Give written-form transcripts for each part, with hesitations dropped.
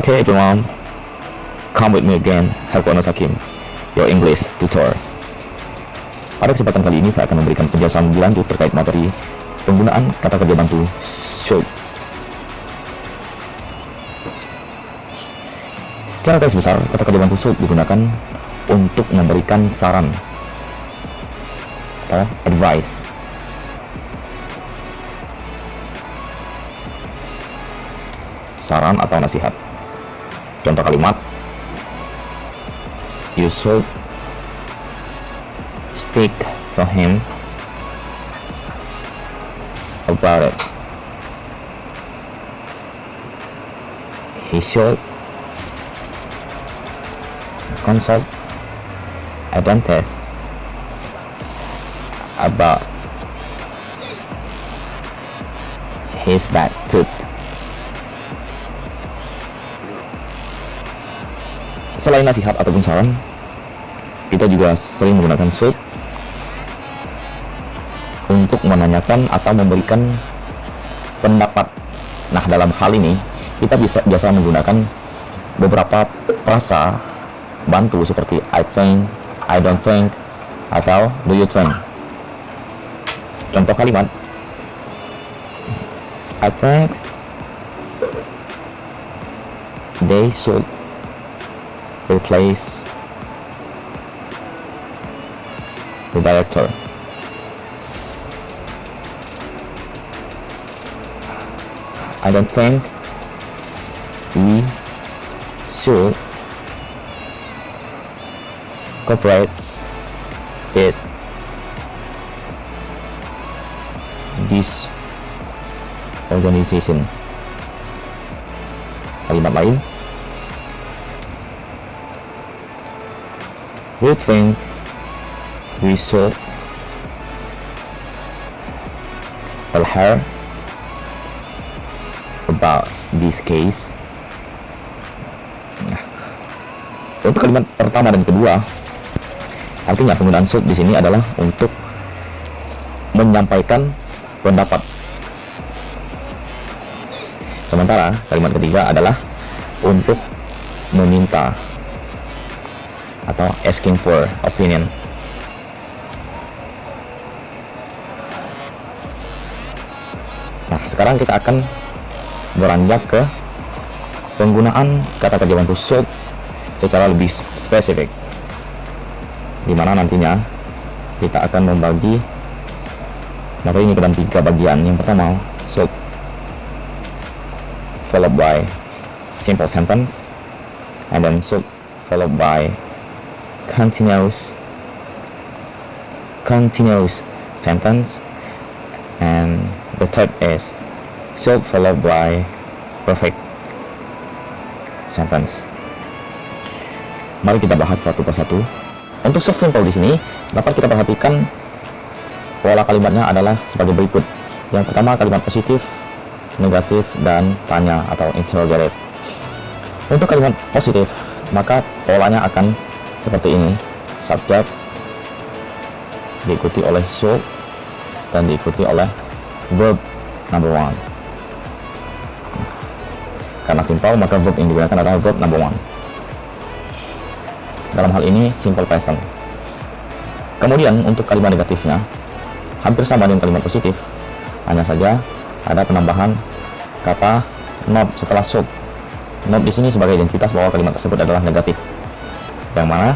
Okay everyone, come with me again, Helkono Sakim, your English tutor. Pada kesempatan kali ini saya akan memberikan penjelasan lebih lanjut terkait materi penggunaan kata kerja bantu should. Secara garis besar, kata kerja bantu should digunakan untuk memberikan saran atau advice. Saran atau nasihat. Contoh kalimat, you should speak to him about it. He should consult a dentist about his bad tooth. Selain nasihat ataupun saran, kita juga sering menggunakan should untuk menanyakan atau memberikan pendapat. Nah, dalam hal ini kita biasa menggunakan beberapa frasa bantu seperti I think, I don't think, atau do you think. Contoh kalimat, I think they should replace the director. I don't think we should cooperate with this organization. Kalimat lain, we think we should tell her about this case. Nah, untuk kalimat pertama dan kedua, artinya penggunaan should di sini adalah untuk menyampaikan pendapat. Sementara kalimat ketiga adalah untuk meminta atau asking for opinion. Nah, sekarang kita akan beranjak ke penggunaan kata kerja bantu should secara lebih spesifik, di mana nantinya kita akan membagi materi ini ke dalam 3 bagian. Yang pertama, should followed by simple sentence, and then should followed by continuous sentence, and the third is should followed by perfect sentence. Mari kita bahas satu persatu. Untuk should simple di sini dapat kita perhatikan pola kalimatnya adalah sebagai berikut. Yang pertama, kalimat positif, negatif, dan tanya atau interrogative. Untuk kalimat positif, maka polanya akan seperti ini: subject diikuti oleh should dan diikuti oleh verb number 1. Karena simple, maka verb yang digunakan adalah verb number 1. Dalam hal ini simple present. Kemudian untuk kalimat negatifnya hampir sama dengan kalimat positif, hanya saja ada penambahan kata not setelah should. Not di sini sebagai identitas bahwa kalimat tersebut adalah negatif, yang mana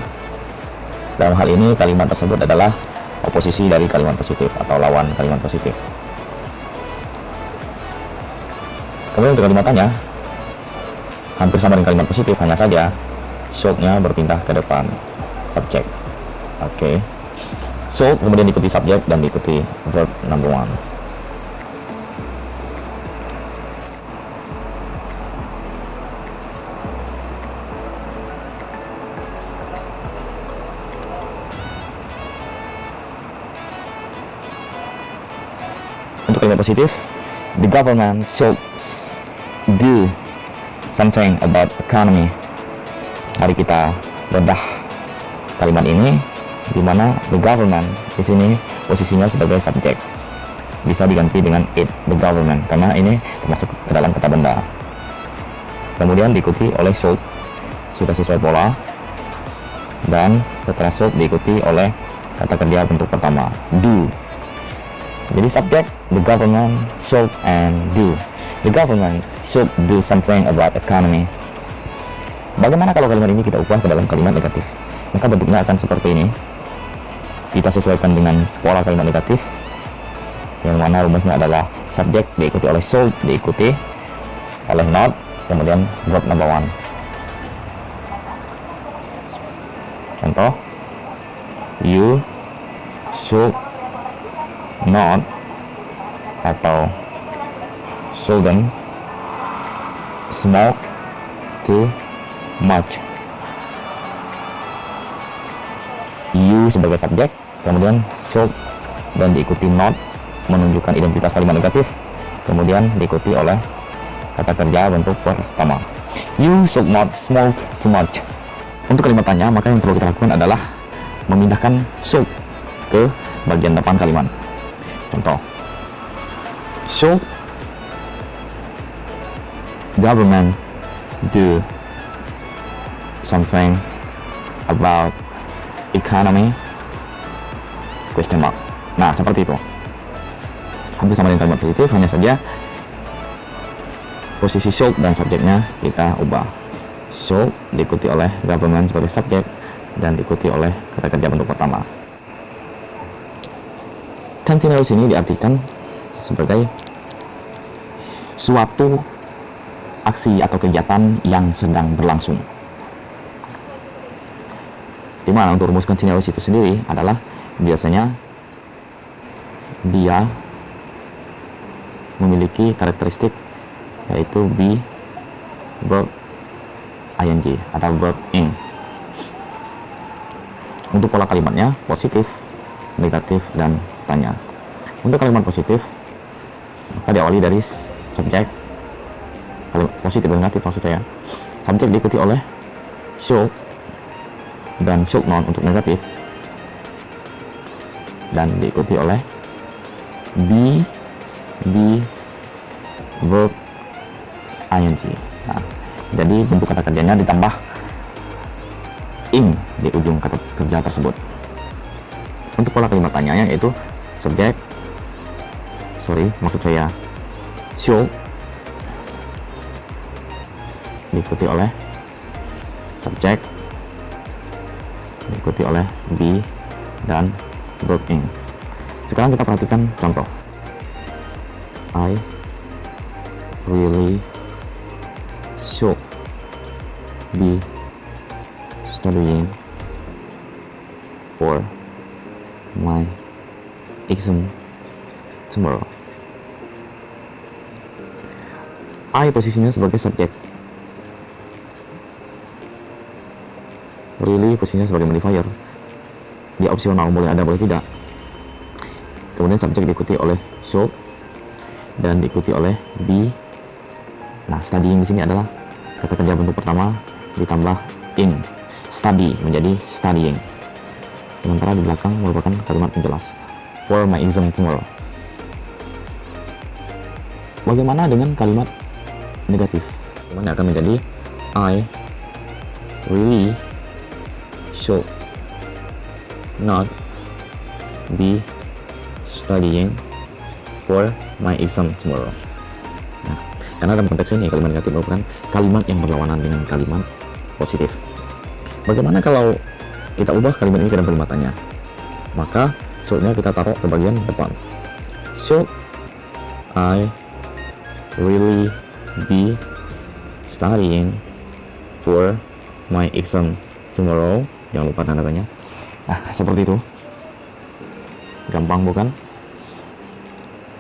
dalam hal ini kalimat tersebut adalah oposisi dari kalimat positif atau lawan kalimat positif. Kemudian untuk kalimat tanya hampir sama dengan kalimat positif, hanya saja should-nya berpindah ke depan subjek. Oke. Should kemudian diikuti subjek dan diikuti verb number 1. Untuk kalimat positif, the government should do something about economy. Mari kita bedah kalimat ini, di mana the government di sini posisinya sebagai subjek, bisa diganti dengan it, the government, karena ini termasuk ke dalam kata benda. kemudian diikuti oleh should, sudah sesuai pola, dan setelah should diikuti oleh kata kerja bentuk pertama, do. Jadi subjek, the government should and do. The government should do something about economy. Bagaimana kalau kalimat ini kita ubah ke dalam kalimat negatif? Maka bentuknya akan seperti ini. Kita sesuaikan dengan pola kalimat negatif, yang mana rumusnya adalah subjek diikuti oleh should, diikuti oleh not, kemudian verb number one. Contoh, you should not atau shouldn't smoke too much. You sebagai subjek, kemudian should dan diikuti not menunjukkan identitas kalimat negatif, kemudian diikuti oleh kata kerja bentuk pertama, you should not smoke too much. Untuk kalimat tanya, maka yang perlu kita lakukan adalah memindahkan should ke bagian depan kalimat. Contoh, should government do something about economy? Question mark. Nah, seperti itu. Hampir sama dengan kalimat positif, hanya saja posisi should dan subjeknya kita ubah. Should diikuti oleh government sebagai subjek dan diikuti oleh kata kerja bentuk pertama. Continuous ini diartikan sebagai suatu aksi atau kegiatan yang sedang berlangsung. Dimana untuk rumus continuous itu sendiri adalah biasanya dia memiliki karakteristik yaitu be, verb, ing atau verb ing. Untuk pola kalimatnya positif, negatif, dan tanya. Untuk kalimat positif, maka diawali dari subjek, kalimat positif dan negatif maksud saya. Subjek diikuti oleh should dan should not untuk negatif, dan diikuti oleh be, verb, ing. Nah, jadi bentuk kata kerjanya ditambah ing di ujung kata kerja tersebut. Untuk pola kalimat tanya yaitu subjek, maksud saya should diikuti oleh subjek, diikuti oleh be dan verb ing. Sekarang kita perhatikan contoh. I really should be studying for my exam tomorrow. I posisinya sebagai subjek, really posisinya sebagai modifier. Dia opsional, boleh ada boleh tidak. Kemudian subjek diikuti oleh should dan diikuti oleh be. Nah, studying di sini adalah kata kerja bentuk pertama ditambah ing. Study menjadi studying. Sementara di belakang merupakan kalimat penjelas. For my exam tomorrow. Bagaimana dengan kalimat negatif? Mana akan menjadi I really should not be studying for my exam tomorrow. Nah, karena dalam konteks ini kalimat negatif merupakan kalimat yang berlawanan dengan kalimat positif. Bagaimana kalau kita ubah kalimat ini ke dalam kalimat tanya? Maka should-nya kita taruh ke bagian depan. Should I really be studying for my exam tomorrow? Jangan lupa tanda tanya. Nah, seperti itu. Gampang bukan?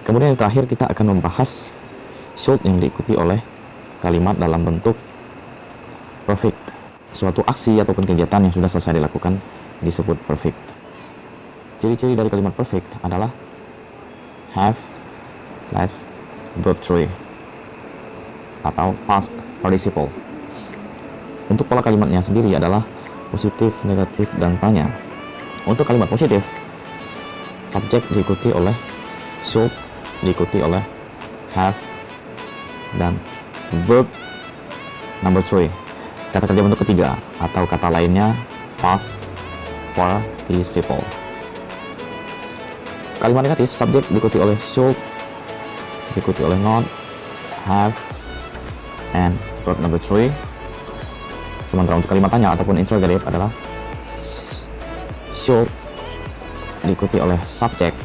Kemudian yang terakhir kita akan membahas should yang diikuti oleh kalimat dalam bentuk perfect. Suatu aksi ataupun kegiatan yang sudah selesai dilakukan disebut perfect. Ciri-ciri dari kalimat perfect adalah have plus verb 3 atau past participle. Untuk pola kalimatnya sendiri adalah positif, negatif, dan tanya. Untuk kalimat positif, subjek diikuti oleh should, diikuti oleh have, dan verb number 3. Kata kerja bentuk ketiga atau kata lainnya past participle. Kalimat negatif, subjek diikuti oleh should, diikuti oleh not, have, and verb number 3. Sementara untuk kalimat tanya ataupun interrogative adalah should diikuti oleh subjek,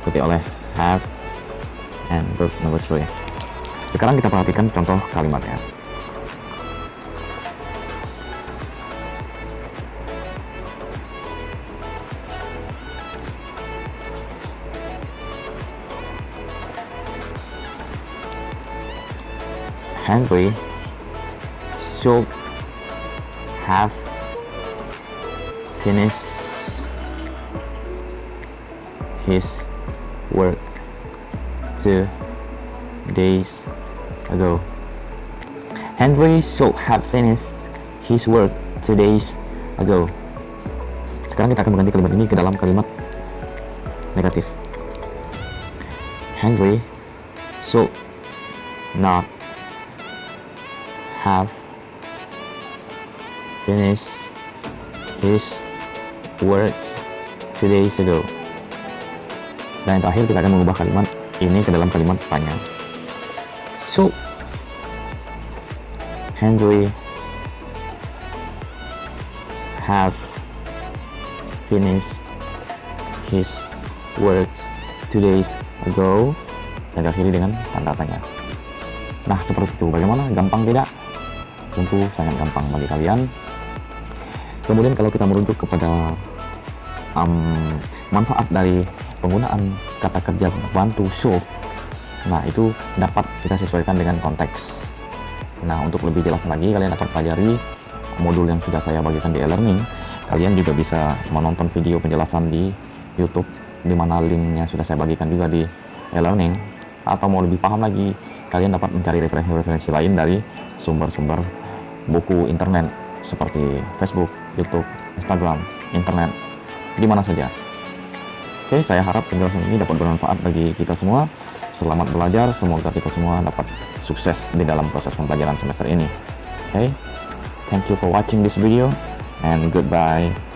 diikuti oleh have, and verb number 3. Sekarang kita perhatikan contoh kalimatnya. Henry should have finished his work 2 days ago. Henry should have finished his work 2 days ago. Sekarang kita akan mengganti kalimat ini ke dalam kalimat negatif. Henry should not have finished his work 2 days ago. Dan yang terakhir kita akan mengubah kalimat ini ke dalam kalimat tanya. So, Henry have finished his work 2 days ago. Dan diakhiri dengan tanda tanya. Nah, seperti itu. Bagaimana? Gampang tidak? Tentu sangat gampang bagi kalian. Kemudian kalau kita merujuk kepada manfaat dari penggunaan kata kerja bantu should, nah itu dapat kita sesuaikan dengan konteks. Nah, untuk lebih jelas lagi kalian dapat pelajari modul yang sudah saya bagikan di e-learning. Kalian juga bisa menonton video penjelasan di YouTube, di mana linknya sudah saya bagikan juga di e-learning. Atau mau lebih paham lagi, kalian dapat mencari referensi-referensi lain dari sumber-sumber buku internet seperti Facebook, YouTube, Instagram, internet, di mana saja. Oke, saya harap penjelasan ini dapat bermanfaat bagi kita semua. Selamat belajar, semoga kita semua dapat sukses di dalam proses pembelajaran semester ini. Oke, thank you for watching this video and goodbye.